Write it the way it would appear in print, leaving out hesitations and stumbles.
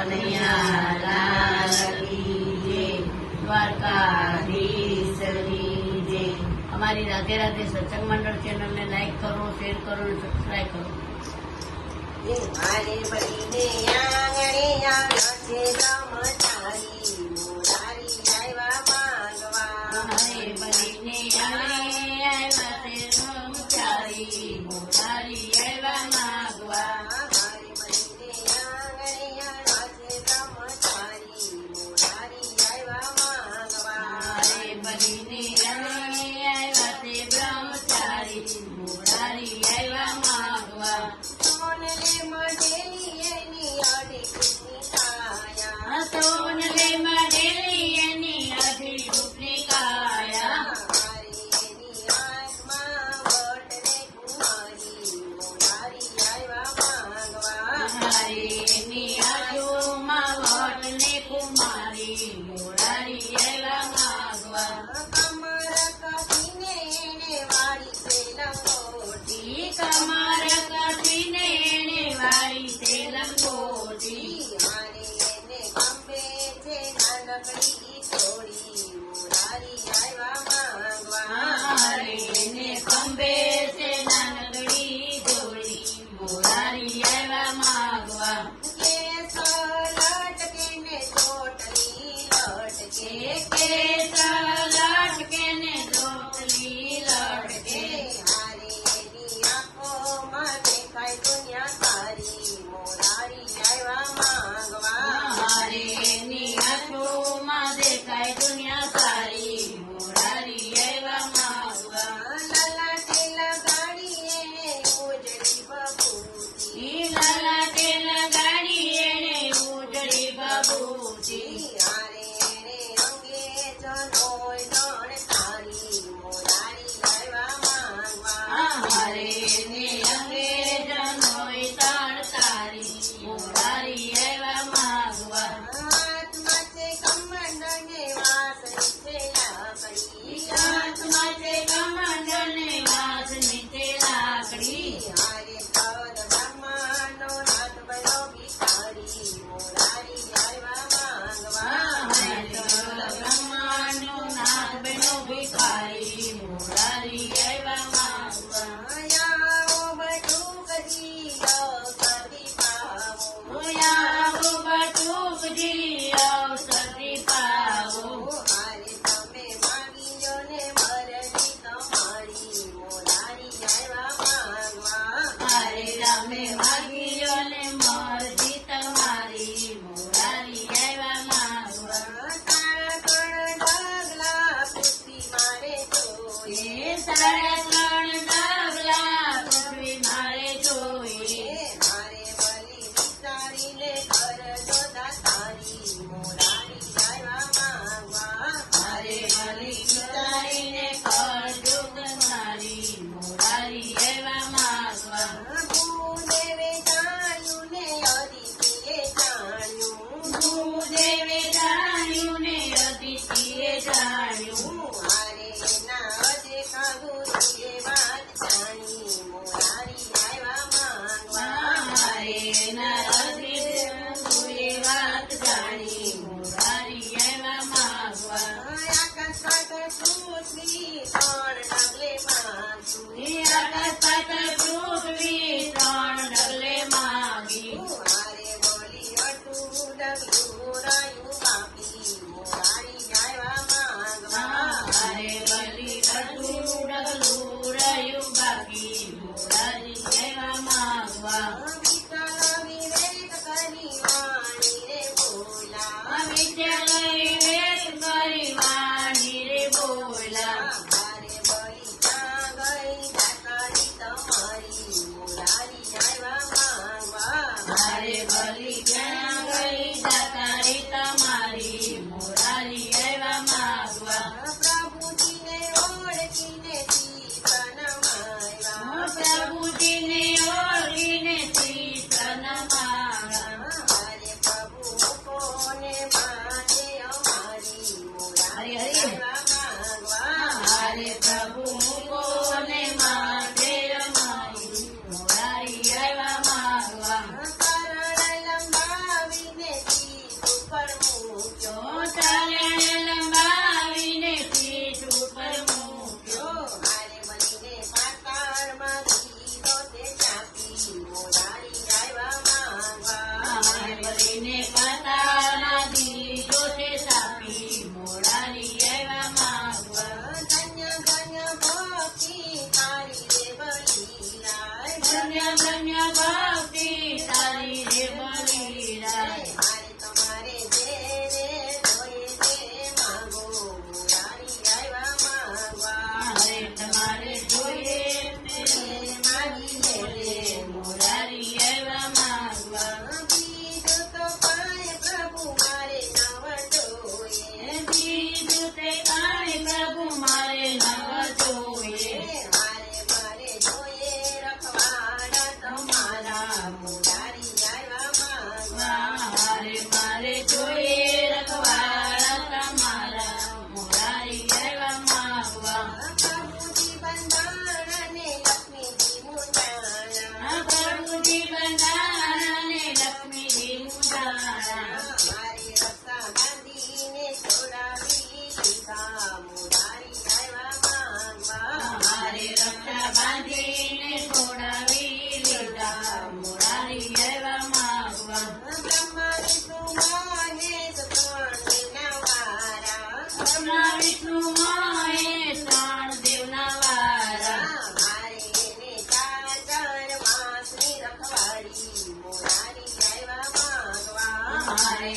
કનૈયા લાલ કી જય, દ્વારકાધીશની જય. અમારી રાધે રાધે સત્સંગ મંડળ ચેનલને લાઈક કરો, શેર કરો અને સબસ્ક્રાઈબ કરો. મારે બળીને આંગણે આવ્યા છે બ્રહ્મચારી, મોરારી આવ્યા માંગવા. મારે બળીને આંગણે આવ્યા છે બ્રહ્મચારી, મોરારી આવ્યા માંગવા. મારે બળીને આંગણે આવ્યા છે બ્રહ્મચારી, મોરારી આવ્યા માંગવા. મારે બળીને આંગણે આવ્યા છે બ્રહ્મચારી, મોરારી આવ્યા માંગવા. સોનલે મઢેલી એની અઢી કૃષ્ણી કાયા, સોનલે મઢેલી એની અઢી રૂપની કાયા. મારી એની આંખમાં વટને કુમારી, મોરારી આવ્યા માંગવા. મારે એની આજુમાં વટને કુમારી, મોરારી આવ્યા માંગવા. કમર કસીને એને વાળી છે લંગોટી, કમર કસીને એને વાળી છે લંગોટી. હારે એને ખંભે છે નાનકડી છોડી, મોરારી આવ્યા માંગવા. મારે એને ખંભે છે નાનકડી જોડી, મોરારી આવ્યા માંગવા. કેસ લટકે ને ચોટલી લટકે, કેસ લટકે ને ચોટલી લટકે. હારે એની આંખોમાં દેખાય દુનિયા સારી, મોરારી આવ્યા માંગવા. મારે એની આંખોમાં દેખાય દુનિયા સારી, મોરારી આવ્યા માંગવા. લલાટે લગાડી એને ઉજળી બબૂતી, ઈ લલાટે લગાડી એને ઉજળી બબૂચી. હારે એને અંગે જનોય નણ તારી, મોરારી આવ્યા માંગવા. મારે એને અંગ્રેજનોય તણ તારી, મોરારી આવ્યા માંગવા. હાથમાં છે કમંડ ને વાસળી છે લાકડી, હાથમાં છે કમંડ ને વાંસની તે લાકડી. હારે તદ બ્રહ્માનો નાથ બનો ભિખારી, મોરારી આવ્યા માંગવા. બ્રહ્માંડનો નાથ બન્યો ભિખારી, મોરારી આવ્યા માંગવા. આવો બટુકજી અવસરી પાવો, આવો બટુકજી અવસરી પાવો. હારે તમે માગી લો ને મરજી તમારી, મોરારી આવ્યા માંગવા. મારે રામે માગીયો ને મરજી તમારી, મોરારી આવ્યા માંગવા. તારા કણ ડગલા પૃથ્વી મારે જોઈએ, એ સાડા ત્રણ ડગલા પૃથ્વી મારે જોઈએ. હારે બલી વિચારીને કરજો દાતારી, મોરારી આવ્યા માંગવા. મારે બલી વિચારીને કરજો તમારી, મોરારી આવ્યા માંગવા. ભૂદેવે જાણ્યું ને અદિતિએ જાણ્યું, ભૂદેવે જાણ્યું ને અદિતિએ જાણ્યું. હારે એના અદેખા ગુરુએ વાત જાણી, મોરારી આવ્યા માંગવા. મારે એના અદિતિએ વાત જાણી, મોરારી આવ્યા માંગવા. આકાશ પાતાળ પૃથ્વી ત્રણ ડગલે માંગતું, આકાશ પાતાળ પૃથ્વી ત્રણ ડગલે માગી. હારે બોલી અટું ડગલું રાયું બાકી, મોરારી આવ્યા માંગવા. મારે બલી અડધું ડગલું રહ્યું બાકી, મોરારી આવ્યા માંગવા. વિચાર વિવેક કરી વાણી રે બોલા, વિદ્યાલય વેદ કરી વાણી રે બોલા. હારે બળી ત્યાં ગઈ દાતારી તમારી, જોઈએ રખવાળા તમારા મોરારી આવ્યા માંગવા પ્રભુજી બંધાણ અને લક્ષ્મીજી મુંજાણા પ્રભુજી બંધાણ અને લક્ષ્મીજી મુંજાણા મારી રક્ષા બાંધીને છોડાવી લીધા મોરારી આવ્યા માંગવા મારે રક્ષા બાંધીને છોડાવી લીધા મોરારી આવ્યા માંગવા બ્રહ્મા વિષ્ણુ મહેશ ત્રણ દેવના વારા બ્રહ્મા વિષ્ણુ મહેશ ત્રણ દેવના વારા મારે એને ચાર ચાર માસની રખવાડી મોરારી આવ્યા માંગવા મારે